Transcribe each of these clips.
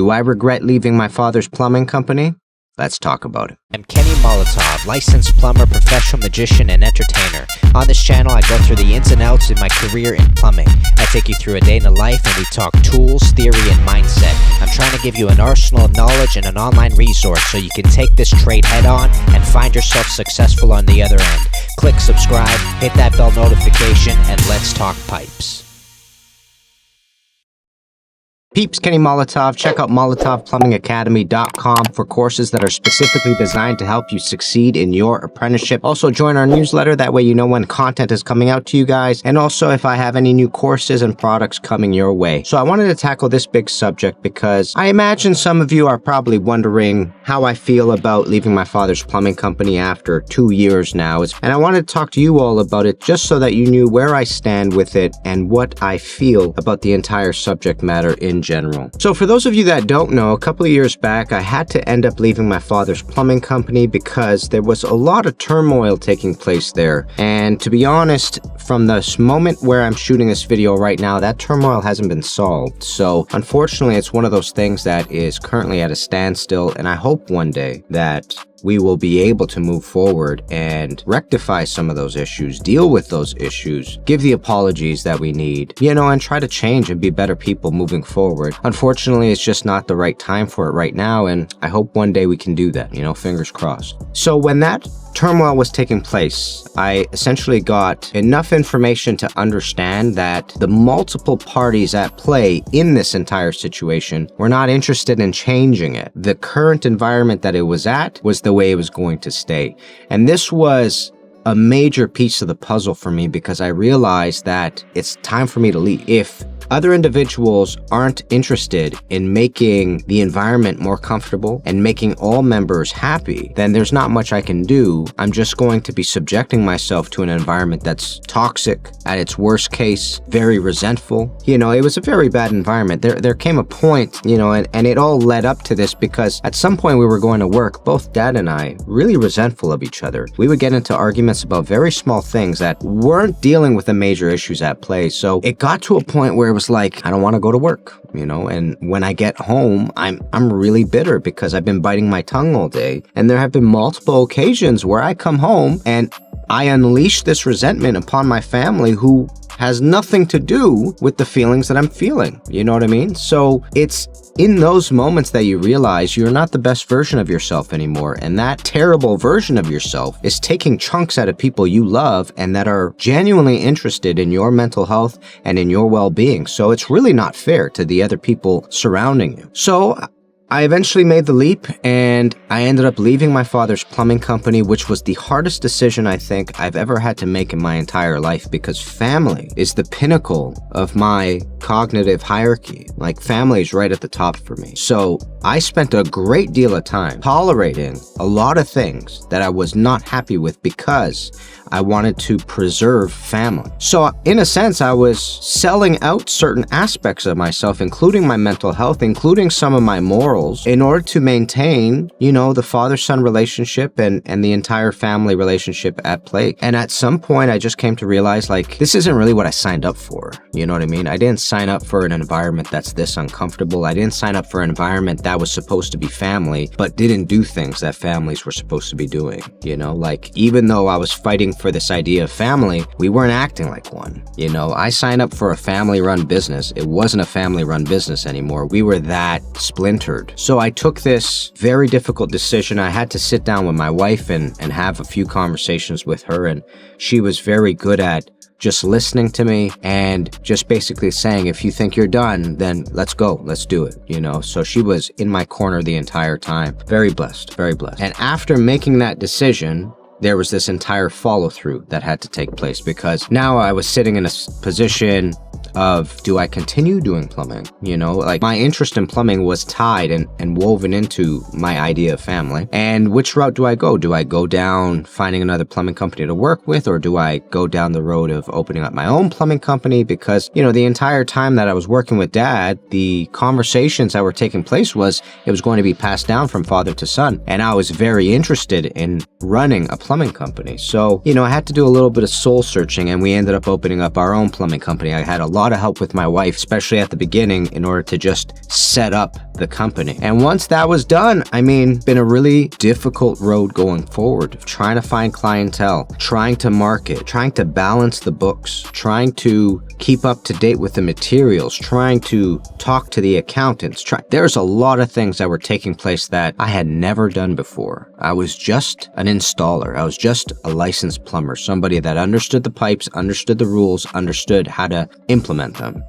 Do I regret leaving my father's plumbing company? Let's talk about it. I'm Kenny Molotov, licensed plumber, professional magician, and entertainer. On this channel, I go through the ins and outs of my career in plumbing. I take you through a day in the life and we talk tools, theory, and mindset. I'm trying to give you an arsenal of knowledge and an online resource so you can take this trade head on and find yourself successful on the other end. Click subscribe, hit that bell notification, and let's talk pipes. Peeps, Kenny Molotov. Check out MolotovPlumbingAcademy.com for courses that are specifically designed to help you succeed in your apprenticeship. Also, join our newsletter. That way you know when content is coming out to you guys. And also if I have any new courses and products coming your way. So I wanted to tackle this big subject because I imagine some of you are probably wondering how I feel about leaving my father's plumbing company after 2 years now. And I wanted to talk to you all about it just so that you knew where I stand with it and what I feel about the entire subject matter in general. So for those of you that don't know, a couple of years back, I had to end up leaving my father's plumbing company because there was a lot of turmoil taking place there. And to be honest, from this moment where I'm shooting this video right now, that turmoil hasn't been solved. So unfortunately, it's one of those things that is currently at a standstill, and I hope one day that we will be able to move forward and rectify some of those issues, deal with those issues, give the apologies that we need, and try to change and be better people moving forward. Unfortunately, it's just not the right time for it right now, and I hope one day we can do that, fingers crossed. So when that turmoil was taking place, I essentially got enough information to understand that the multiple parties at play in this entire situation were not interested in changing it. The current environment that it was at was the way it was going to stay. And this was a major piece of the puzzle for me because I realized that it's time for me to leave. If other individuals aren't interested in making the environment more comfortable and making all members happy, then there's not much I can do. I'm just going to be subjecting myself to an environment that's toxic, at its worst case, very resentful. It was a very bad environment. There came a point, and it all led up to this because at some point we were going to work, both Dad and I, really resentful of each other. We would get into arguments about very small things that weren't dealing with the major issues at play. So it got to a point where it was like, I don't want to go to work, and when I get home, I'm really bitter because I've been biting my tongue all day. And there have been multiple occasions where I come home and I unleash this resentment upon my family who has nothing to do with the feelings that I'm feeling. You know what I mean? So it's in those moments that you realize you're not the best version of yourself anymore. And that terrible version of yourself is taking chunks out of people you love and that are genuinely interested in your mental health and in your well-being. So it's really not fair to the other people surrounding you. So I eventually made the leap and I ended up leaving my father's plumbing company, which was the hardest decision I think I've ever had to make in my entire life because family is the pinnacle of my cognitive hierarchy. Like, family is right at the top for me. So I spent a great deal of time tolerating a lot of things that I was not happy with because I wanted to preserve family. So in a sense, I was selling out certain aspects of myself, including my mental health, including some of my morals, in order to maintain, the father-son relationship and the entire family relationship at play. And at some point, I just came to realize, this isn't really what I signed up for. You know what I mean? I didn't sign up for an environment that's this uncomfortable. I didn't sign up for an environment that was supposed to be family, but didn't do things that families were supposed to be doing. Even though I was fighting for this idea of family, we weren't acting like one. I signed up for a family-run business. It wasn't a family-run business anymore. We were that splintered. So I took this very difficult decision. I had to sit down with my wife and have a few conversations with her, and she was very good at just listening to me and just basically saying, if you think you're done, then let's go, let's do it, So she was in my corner the entire time. Very blessed, very blessed. And after making that decision, there was this entire follow-through that had to take place because now I was sitting in a position of, do I continue doing plumbing? My interest in plumbing was tied and woven into my idea of family. And which route do I go? Do I go down finding another plumbing company to work with, or do I go down the road of opening up my own plumbing company? Because, the entire time that I was working with Dad, the conversations that were taking place was it was going to be passed down from father to son. And I was very interested in running a plumbing company. So, I had to do a little bit of soul searching, and we ended up opening up our own plumbing company. I had a lot lot of help with my wife, especially at the beginning, in order to just set up the company. And once that was done, I mean, been a really difficult road going forward, trying to find clientele, trying to market, trying to balance the books, trying to keep up to date with the materials, trying to talk to the accountants. There's a lot of things that were taking place that I had never done before. I was just an installer. I was just a licensed plumber, somebody that understood the pipes, understood the rules, understood how to implement them.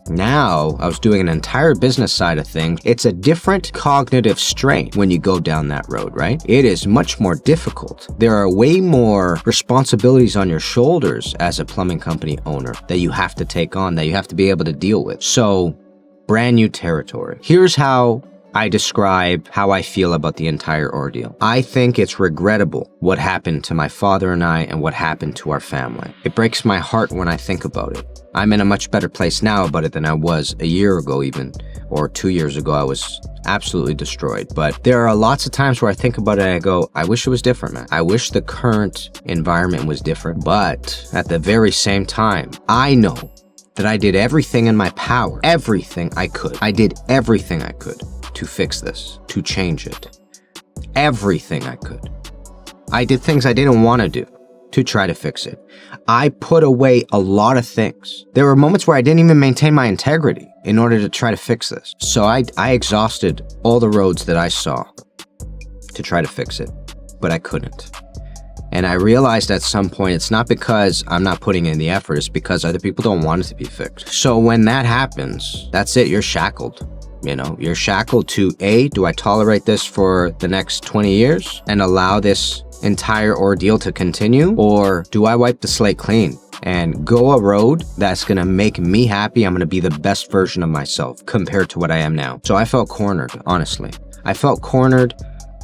Now, I was doing an entire business side of things. It's a different cognitive strain when you go down that road, right? It is much more difficult. There are way more responsibilities on your shoulders as a plumbing company owner that you have to take on, that you have to be able to deal with. So, brand new territory. Here's how I describe how I feel about the entire ordeal. I think it's regrettable what happened to my father and I and what happened to our family. It breaks my heart when I think about it. I'm in a much better place now about it than I was a year ago even, or 2 years ago. I was absolutely destroyed. But there are lots of times where I think about it and I go, I wish it was different, man. I wish the current environment was different. But at the very same time, I know that I did everything in my power, everything I could. I did everything I could to fix this, to change it. Everything I could. I did things I didn't want to do to try to fix it. I put away a lot of things. There were moments where I didn't even maintain my integrity in order to try to fix this. So I exhausted all the roads that I saw to try to fix it, but I couldn't. And I realized at some point, it's not because I'm not putting in the effort, it's because other people don't want it to be fixed. So when that happens, that's it, you're shackled. You know, you're shackled to do I tolerate this for the next 20 years and allow this entire ordeal to continue? Or do I wipe the slate clean and go a road that's gonna make me happy? I'm gonna be the best version of myself compared to what I am now. So I felt cornered, honestly. I felt cornered.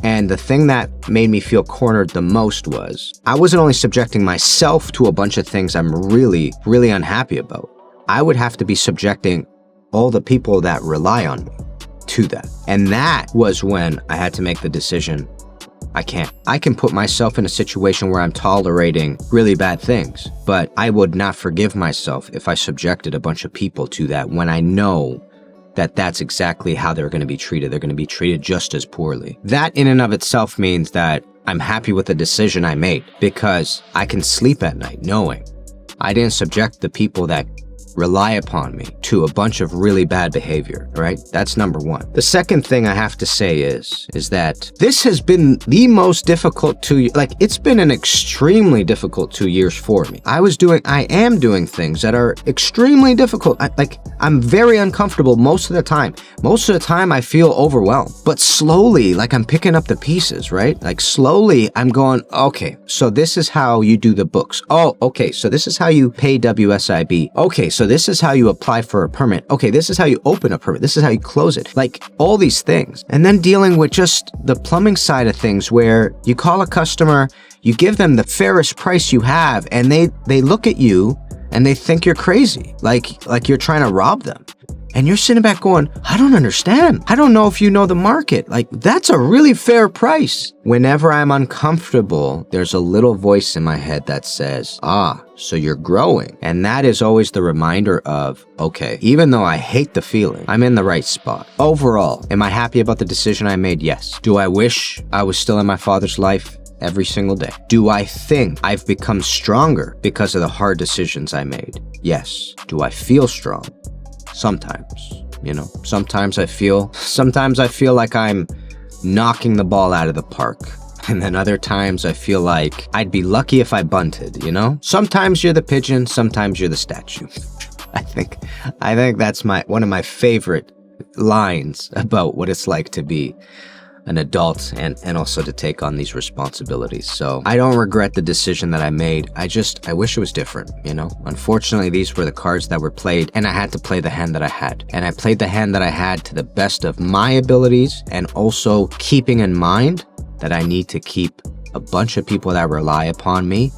And the thing that made me feel cornered the most was I wasn't only subjecting myself to a bunch of things I'm really, really unhappy about. I would have to be subjecting all the people that rely on me to that. And that was when I had to make the decision, I can't. I can put myself in a situation where I'm tolerating really bad things, but I would not forgive myself if I subjected a bunch of people to that when I know that that's exactly how they're going to be treated. They're going to be treated just as poorly. That in and of itself means that I'm happy with the decision I made because I can sleep at night knowing I didn't subject the people that rely upon me to a bunch of really bad behavior, right? That's number one. The second thing I have to say is that this has been the most difficult it's been an extremely difficult 2 years for me. I am doing things that are extremely difficult. I'm very uncomfortable most of the time. Most of the time I feel overwhelmed, but slowly, I'm picking up the pieces, right? Slowly I'm going, okay, so this is how you do the books. Oh, okay, so this is how you pay WSIB. Okay, so this is how you apply for a permit. Okay, this is how you open a permit. This is how you close it. All these things. And then dealing with just the plumbing side of things where you call a customer, you give them the fairest price you have, and they look at you and they think you're crazy. Like you're trying to rob them. And you're sitting back going, I don't understand. I don't know if you know the market. That's a really fair price. Whenever I'm uncomfortable, there's a little voice in my head that says, so you're growing. And that is always the reminder of, okay, even though I hate the feeling, I'm in the right spot. Overall, am I happy about the decision I made? Yes. Do I wish I was still in my father's life every single day? Do I think I've become stronger because of the hard decisions I made? Yes. Do I feel strong? Sometimes, sometimes I feel like I'm knocking the ball out of the park. And then other times I feel like I'd be lucky if I bunted, Sometimes you're the pigeon, sometimes you're the statue. I think that's one of my favorite lines about what it's like to be an adult and also to take on these responsibilities. So I don't regret the decision that I made. I wish it was different, Unfortunately, these were the cards that were played and I had to play the hand that I had. And I played the hand that I had to the best of my abilities and also keeping in mind that I need to keep a bunch of people that rely upon me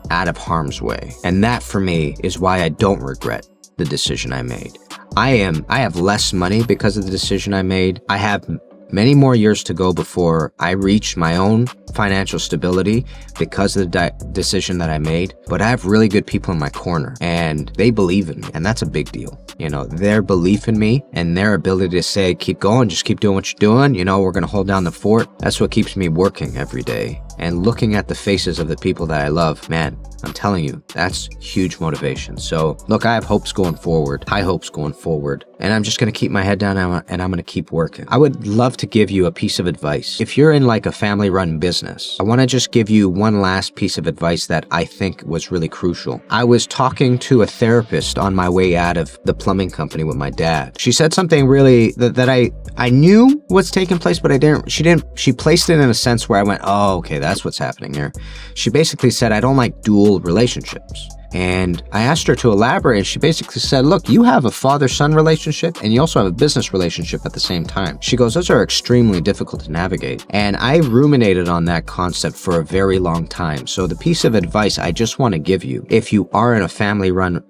out of harm's way. And that for me is why I don't regret the decision I made. I have less money because of the decision I made. I have many more years to go before I reach my own financial stability because of the decision that I made. But I have really good people in my corner and they believe in me, and that's a big deal. You know, their belief in me and their ability to say, keep going, just keep doing what you're doing. You know, we're going to hold down the fort. That's what keeps me working every day. And looking at the faces of the people that I love, man, I'm telling you, that's huge motivation. So look, I have hopes going forward, high hopes going forward, and I'm just going to keep my head down and I'm going to keep working. I would love to give you a piece of advice. If you're in like a family run business, I want to just give you one last piece of advice that I think was really crucial. I was talking to a therapist on my way out of the plumbing company with my dad. She said something really that I knew was taking place, but she placed it in a sense where I went, oh, okay, that's what's happening here. She basically said, I don't like dual relationships. And I asked her to elaborate, and she basically said, look, you have a father-son relationship and you also have a business relationship at the same time. She goes, those are extremely difficult to navigate. And I ruminated on that concept for a very long time. So the piece of advice I just want to give you, if you are in a family-run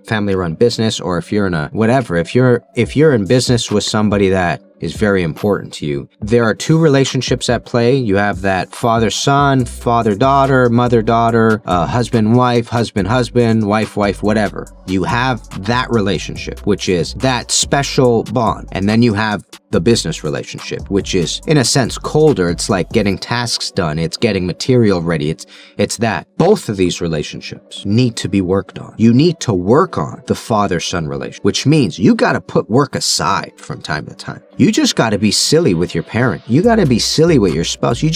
family-run business, or if you're in a whatever, if you're in business with somebody that is very important to you. There are two relationships at play. You have that father-son, father-daughter, mother-daughter, husband-wife, husband-husband, wife-wife, whatever. You have that relationship, which is that special bond. And then you have the business relationship, which is in a sense colder. It's like getting tasks done. It's getting material ready. It's that. Both of these relationships need to be worked on. You need to work on the father-son relationship, which means you got to put work aside from time to time. You just got to be silly with your parent. You got to be silly with your spouse. You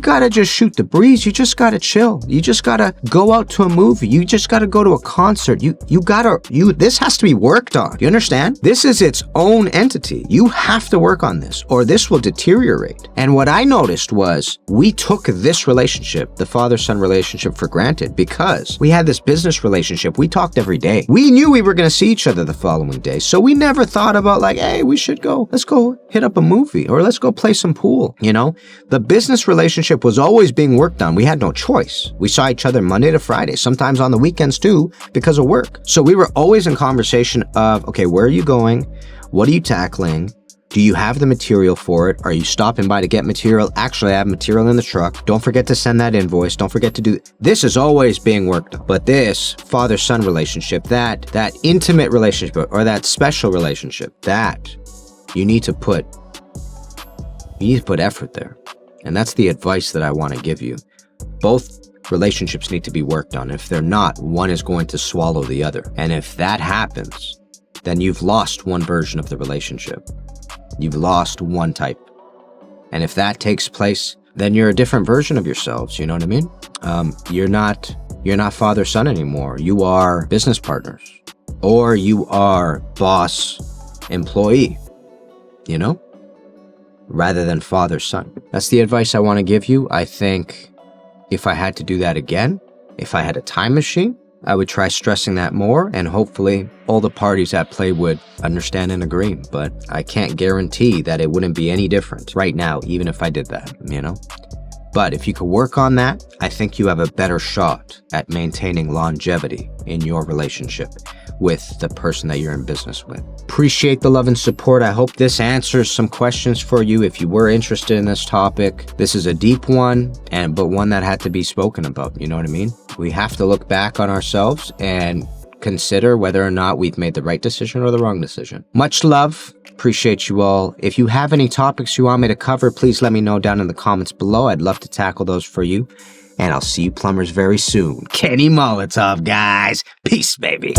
got to just shoot the breeze. You just got to chill. You just got to go out to a movie. You just got to go to a concert. This has to be worked on. You understand? This is its own entity. You have to work on this or this will deteriorate. And what I noticed was we took this relationship, the father-son relationship, for granted because we had this business relationship. We talked every day. We knew we were going to see each other the following day. So we never thought about like, hey, let's go hit up a movie or let's go play some pool. You know, the business relationship was always being worked on. We had no choice. We saw each other Monday to Friday, sometimes on the weekends too, because of work. So we were always in conversation of, okay, where are you going? What are you tackling? Do you have the material for it? Are you stopping by to get material? Actually, I have material in the truck. Don't forget to send that invoice. Don't forget to do... This is always being worked on. But this father-son relationship, that intimate relationship or that special relationship, that you need to put effort there. And that's the advice that I want to give you. Both relationships need to be worked on. If they're not, one is going to swallow the other. And if that happens, then you've lost one version of the relationship. You've lost one type. And if that takes place, then you're a different version of yourselves. You know what I mean? You're not father-son anymore. You are business partners. Or you are boss-employee. You know? Rather than father-son. That's the advice I want to give you. I think if I had to do that again, if I had a time machine, I would try stressing that more, and hopefully all the parties at play would understand and agree. But I can't guarantee that it wouldn't be any different right now, even if I did that, you know? But if you could work on that, I think you have a better shot at maintaining longevity in your relationship with the person that you're in business with. Appreciate the love and support. I hope this answers some questions for you if you were interested in this topic. This is a deep one, but one that had to be spoken about. You know what I mean? We have to look back on ourselves and consider whether or not we've made the right decision or the wrong decision. Much love. Appreciate you all. If you have any topics you want me to cover, please let me know down in the comments below. I'd love to tackle those for you. And I'll see you plumbers very soon. Kenny Molotov, guys. Peace, baby.